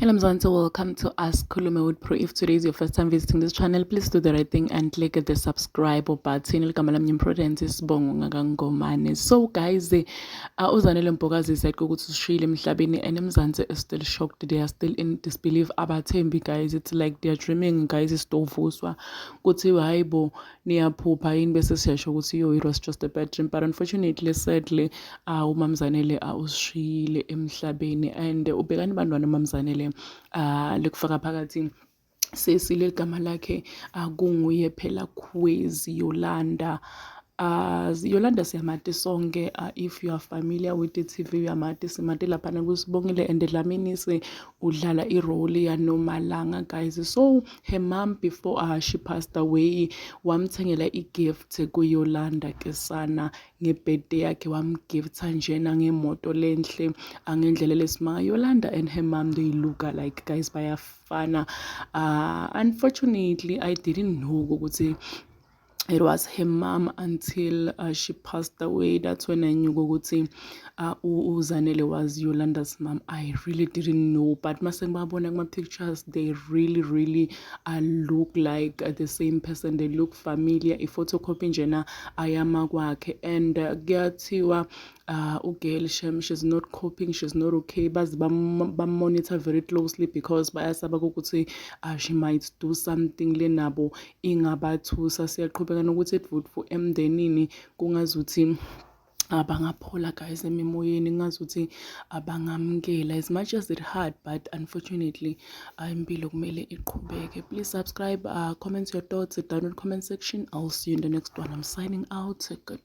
Hello Mzansi, welcome to Ask Khulume with Pro. If today is your first time visiting this channel, please do the right thing and click the subscribe button. Igama lami ngimPrudence Sibongo ngakangomane. So guys, uZanele Mpokazi said ukuthi ushiyile emhlabeni and eMzansi is still shocked. They are still in disbelief. Abathembi guys, it's like they are dreaming guys. Isitovuswa kuthiwa hayibo niyaphupha yini bese siyasho ukuthi yo, it was just a bad dream. But unfortunately, sadly, uMamZanele usishiyile emhlabeni and ubhekani bantwana uMamZanele lekufaka phakathi sesile igama lakhe kunguye phela Khwezi Yolanda. Yolanda siyamati sonke, if you are familiar with the TV uyamati simati laphana kuSibongile and Dlamini udlala irole ya Nomalanga guys. So her mom before she passed away wamthengela igift kuYolanda ke sana ngebirthday yakhe, wamgifta njena ngemoto lenhle angendlela lesimanga. Yolanda and her mom, they look alike guys, bayafana. Unfortunately I didn't know ukuthi it was her mom until she passed away. That's when I knew ukuthi uZanele was Yolanda's mom. I really didn't know, but masengibabona kuma pictures, they really look like the same person. They look familiar. Photocopy njena ayama kwakhe and kuyathiwa ugirl she's not coping, she's not okay. Bazi monitor very closely because bayasaba ukuthi she might do something lenabo ingabathusa. Siyaqhubeka nokuthi edvutfu emndenini kungazuthi abangaphola guys emimoyeni, ngazuthi abangamkela. As much as it hard, but unfortunately impilo kumele iqhubeke. Please subscribe, comment your thoughts down in the comment section. I'll see you in the next one. I'm signing out. Good.